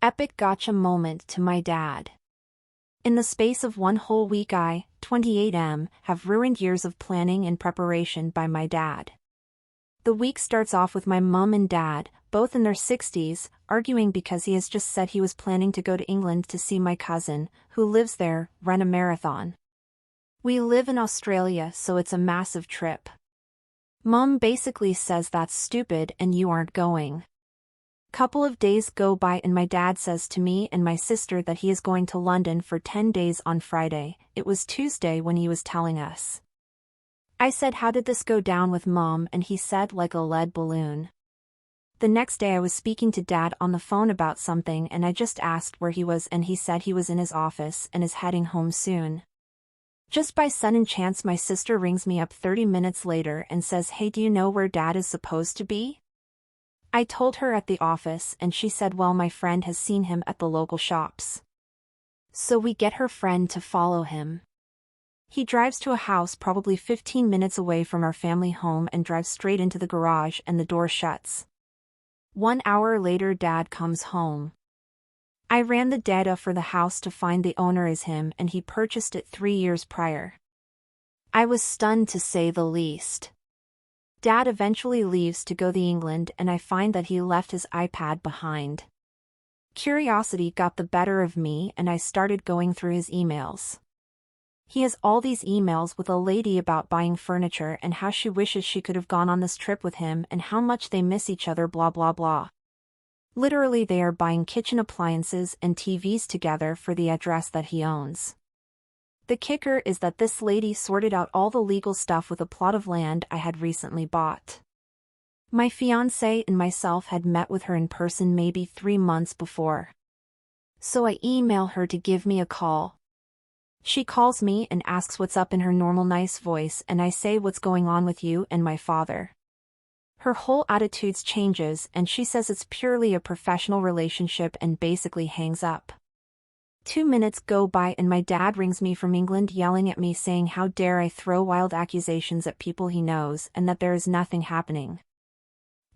Epic gotcha moment to my dad. In the space of one whole week 28M, have ruined years of planning and preparation by my dad. The week starts off with my mum and dad, both in their 60s, arguing because he has just said he was planning to go to England to see my cousin, who lives there, run a marathon. We live in Australia, so it's a massive trip. Mum basically says that's stupid and you aren't going. Couple of days go by and my dad says to me and my sister that he is going to London for 10 days on Friday. It was Tuesday when he was telling us. I said, how did this go down with Mom? And he said, like a lead balloon. The next day I was speaking to Dad on the phone about something and I just asked where he was and he said he was in his office and is heading home soon. Just by sudden chance my sister rings me up 30 minutes later and says, hey, do you know where Dad is supposed to be? I told her at the office and she said, well, my friend has seen him at the local shops. So we get her friend to follow him. He drives to a house probably 15 minutes away from our family home and drives straight into the garage and the door shuts. 1 hour later Dad comes home. I ran the data for the house to find the owner is him and he purchased it 3 years prior. I was stunned to say the least. Dad eventually leaves to go to England and I find that he left his iPad behind. Curiosity got the better of me and I started going through his emails. He has all these emails with a lady about buying furniture and how she wishes she could have gone on this trip with him and how much they miss each other, blah blah blah. Literally they are buying kitchen appliances and TVs together for the address that he owns. The kicker is that this lady sorted out all the legal stuff with a plot of land I had recently bought. My fiancé and myself had met with her in person maybe 3 months before. So I email her to give me a call. She calls me and asks what's up in her normal nice voice and I say, what's going on with you and my father? Her whole attitude changes and she says it's purely a professional relationship and basically hangs up. 2 minutes go by and my dad rings me from England yelling at me saying how dare I throw wild accusations at people he knows and that there is nothing happening.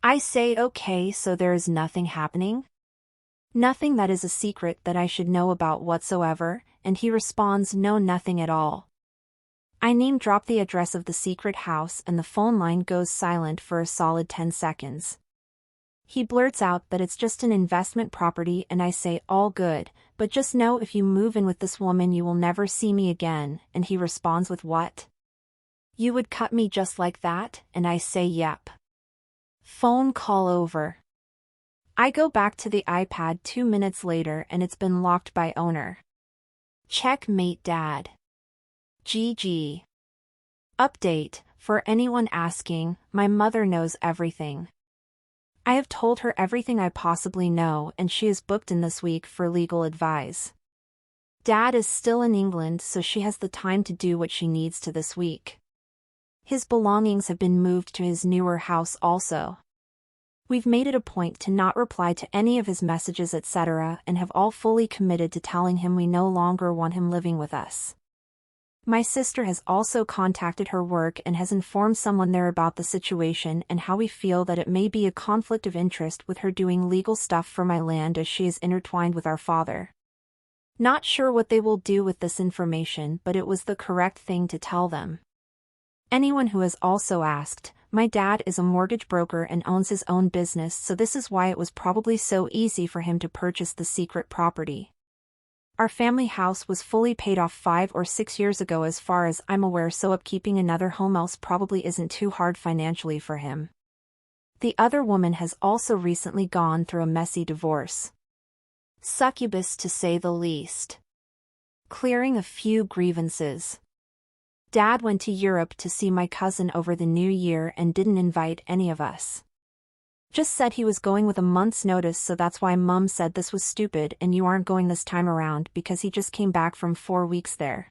I say, okay, so there is nothing happening? Nothing that is a secret that I should know about whatsoever, and he responds, no, nothing at all. I name drop the address of the secret house and the phone line goes silent for a solid 10 seconds. He blurts out that it's just an investment property and I say, all good, but just know if you move in with this woman you will never see me again, and he responds with, what? You would cut me just like that? And I say, yep. Phone call over. I go back to the iPad 2 minutes later and it's been locked by owner. Checkmate Dad. GG. Update, for anyone asking, my mother knows everything. I have told her everything I possibly know and she is booked in this week for legal advice. Dad is still in England so she has the time to do what she needs to this week. His belongings have been moved to his newer house also. We've made it a point to not reply to any of his messages etc. and have all fully committed to telling him we no longer want him living with us. My sister has also contacted her work and has informed someone there about the situation and how we feel that it may be a conflict of interest with her doing legal stuff for my land as she is intertwined with our father. Not sure what they will do with this information, but it was the correct thing to tell them. Anyone who has also asked, my dad is a mortgage broker and owns his own business, so this is why it was probably so easy for him to purchase the secret property. Our family house was fully paid off 5 or 6 years ago as far as I'm aware, so upkeeping another home else probably isn't too hard financially for him. The other woman has also recently gone through a messy divorce. Succubus to say the least. Clearing a few grievances. Dad went to Europe to see my cousin over the New Year and didn't invite any of us. Just said he was going with a month's notice, so that's why Mum said this was stupid and you aren't going this time around because he just came back from 4 weeks there.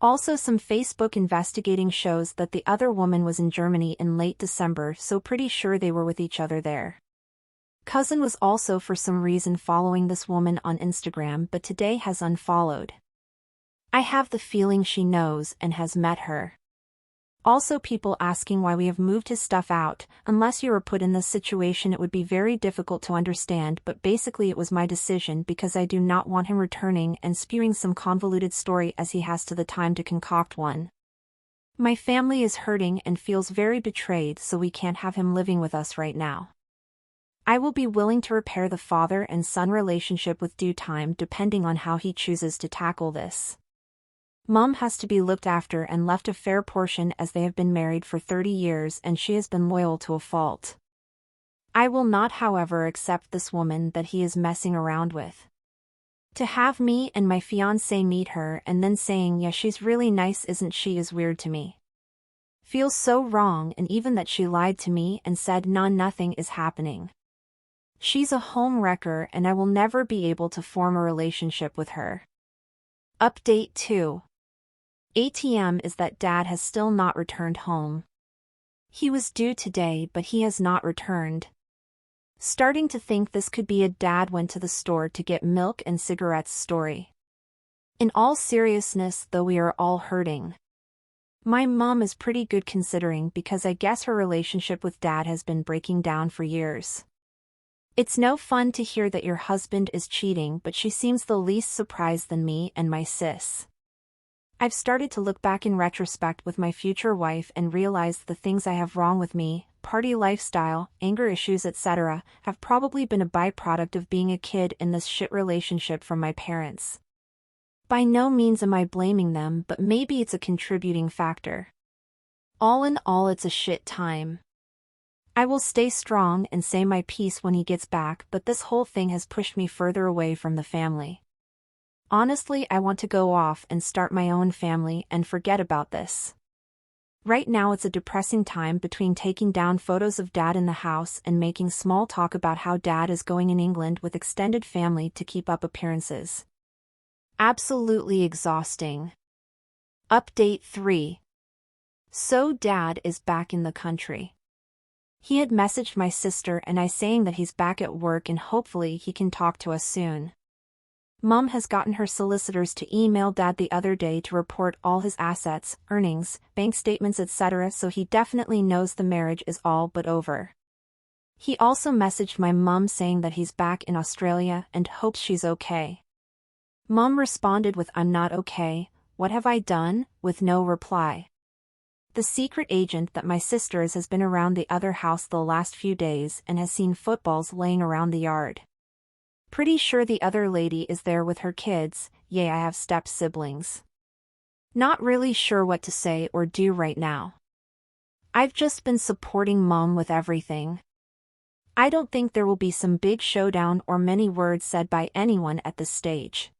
Also some Facebook investigating shows that the other woman was in Germany in late December, so pretty sure they were with each other there. Cousin was also for some reason following this woman on Instagram but today has unfollowed. I have the feeling she knows and has met her. Also people asking why we have moved his stuff out. Unless you were put in this situation it would be very difficult to understand, but basically it was my decision because I do not want him returning and spewing some convoluted story as he has to the time to concoct one. My family is hurting and feels very betrayed, so we can't have him living with us right now. I will be willing to repair the father and son relationship with due time depending on how he chooses to tackle this. Mom has to be looked after and left a fair portion as they have been married for 30 years and she has been loyal to a fault. I will not, however, accept this woman that he is messing around with. To have me and my fiancé meet her and then saying yeah she's really nice isn't she is weird to me. Feels so wrong, and even that she lied to me and said nothing is happening. She's a home wrecker and I will never be able to form a relationship with her. Update 2. ATM is that Dad has still not returned home. He was due today but he has not returned. Starting to think this could be a Dad went to the store to get milk and cigarettes story. In all seriousness though, we are all hurting. My mom is pretty good considering because I guess her relationship with Dad has been breaking down for years. It's no fun to hear that your husband is cheating, but she seems the least surprised than me and my sis. I've started to look back in retrospect with my future wife and realized the things I have wrong with me, party lifestyle, anger issues etc., have probably been a byproduct of being a kid in this shit relationship from my parents. By no means am I blaming them, but maybe it's a contributing factor. All in all, it's a shit time. I will stay strong and say my piece when he gets back, but this whole thing has pushed me further away from the family. Honestly, I want to go off and start my own family and forget about this. Right now it's a depressing time between taking down photos of Dad in the house and making small talk about how Dad is going in England with extended family to keep up appearances. Absolutely exhausting. Update 3. So Dad is back in the country. He had messaged my sister and I saying that he's back at work and hopefully he can talk to us soon. Mom has gotten her solicitors to email Dad the other day to report all his assets, earnings, bank statements etc., so he definitely knows the marriage is all but over. He also messaged my mom saying that he's back in Australia and hopes she's okay. Mom responded with "I'm not okay, what have I done?" with no reply. The secret agent that my sister's has been around the other house the last few days and has seen footballs laying around the yard. Pretty sure the other lady is there with her kids. Yay, I have step-siblings. Not really sure what to say or do right now. I've just been supporting Mom with everything. I don't think there will be some big showdown or many words said by anyone at this stage.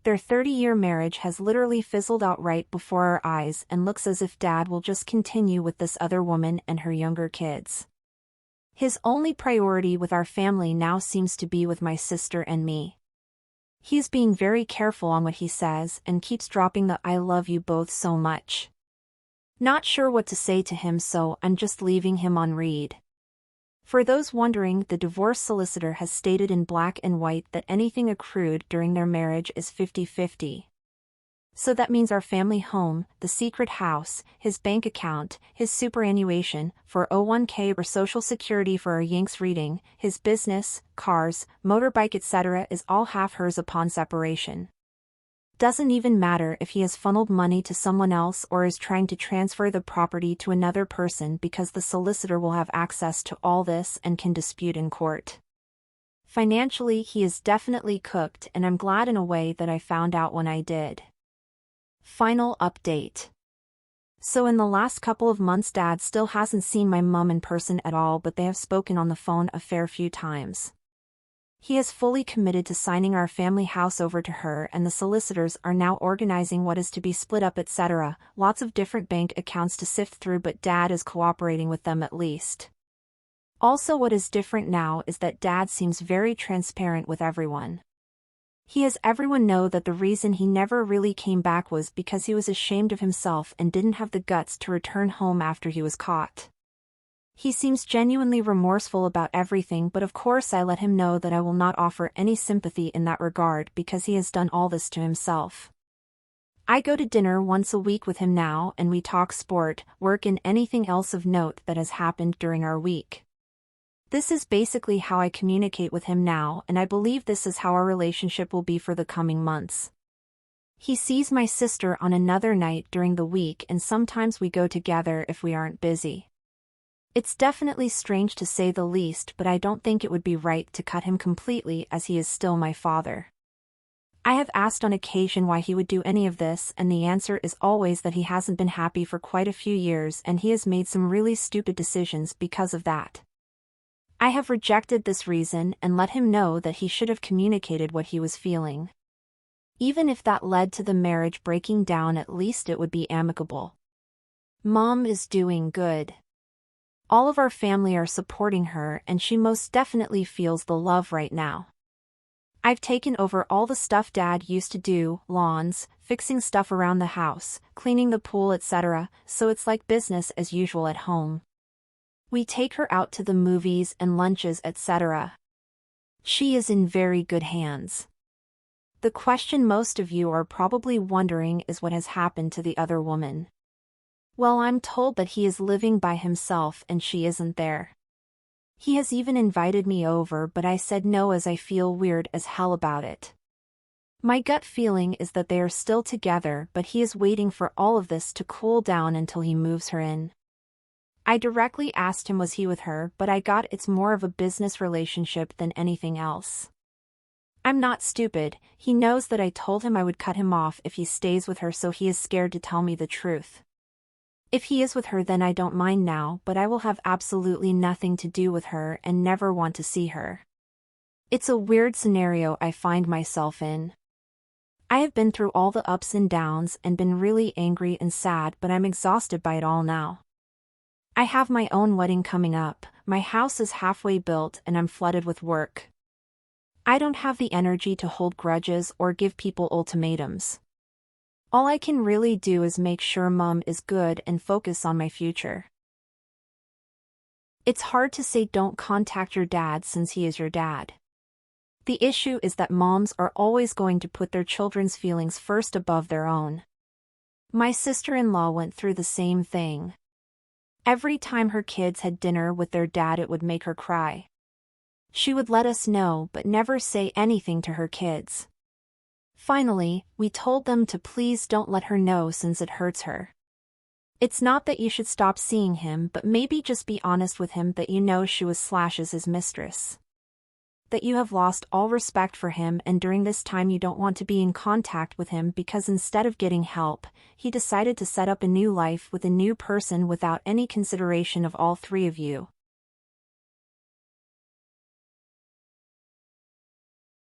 Their 30-year marriage has literally fizzled out right before our eyes and looks as if Dad will just continue with this other woman and her younger kids. His only priority with our family now seems to be with my sister and me. He's being very careful on what he says and keeps dropping the "I love you both so much." Not sure what to say to him, so I'm just leaving him on read. For those wondering, the divorce solicitor has stated in black and white that anything accrued during their marriage is 50-50. So that means our family home, the secret house, his bank account, his superannuation, 401k or social security for our Yanks reading, his business, cars, motorbike etc. is all half hers upon separation. Doesn't even matter if he has funneled money to someone else or is trying to transfer the property to another person, because the solicitor will have access to all this and can dispute in court. Financially, he is definitely cooked, and I'm glad in a way that I found out when I did. Final update. So in the last couple of months Dad still hasn't seen my mum in person at all, but they have spoken on the phone a fair few times. He has fully committed to signing our family house over to her, and the solicitors are now organizing what is to be split up etc. Lots of different bank accounts to sift through, but Dad is cooperating with them at least. Also, what is different now is that Dad seems very transparent with everyone. He has everyone know that the reason he never really came back was because he was ashamed of himself and didn't have the guts to return home after he was caught. He seems genuinely remorseful about everything, but of course I let him know that I will not offer any sympathy in that regard because he has done all this to himself. I go to dinner once a week with him now and we talk sport, work and anything else of note that has happened during our week. This is basically how I communicate with him now, and I believe this is how our relationship will be for the coming months. He sees my sister on another night during the week and sometimes we go together if we aren't busy. It's definitely strange to say the least, but I don't think it would be right to cut him completely as he is still my father. I have asked on occasion why he would do any of this, and the answer is always that he hasn't been happy for quite a few years and he has made some really stupid decisions because of that. I have rejected this reason and let him know that he should have communicated what he was feeling. Even if that led to the marriage breaking down, at least it would be amicable. Mom is doing good. All of our family are supporting her and she most definitely feels the love right now. I've taken over all the stuff Dad used to do, lawns, fixing stuff around the house, cleaning the pool, etc., so it's like business as usual at home. We take her out to the movies and lunches, etc. She is in very good hands. The question most of you are probably wondering is what has happened to the other woman. Well, I'm told that he is living by himself and she isn't there. He has even invited me over, but I said no as I feel weird as hell about it. My gut feeling is that they are still together, but he is waiting for all of this to cool down until he moves her in. I directly asked him was he with her, but I got it's more of a business relationship than anything else. I'm not stupid, he knows that I told him I would cut him off if he stays with her, so he is scared to tell me the truth. If he is with her then I don't mind now, but I will have absolutely nothing to do with her and never want to see her. It's a weird scenario I find myself in. I have been through all the ups and downs and been really angry and sad, but I'm exhausted by it all now. I have my own wedding coming up, my house is halfway built and I'm flooded with work. I don't have the energy to hold grudges or give people ultimatums. All I can really do is make sure Mom is good and focus on my future. It's hard to say don't contact your dad since he is your dad. The issue is that moms are always going to put their children's feelings first above their own. My sister-in-law went through the same thing. Every time her kids had dinner with their dad it would make her cry. She would let us know but never say anything to her kids. Finally, we told them to please don't let her know since it hurts her. It's not that you should stop seeing him, but maybe just be honest with him that you know she was / his mistress. That you have lost all respect for him and during this time you don't want to be in contact with him because instead of getting help, he decided to set up a new life with a new person without any consideration of all three of you.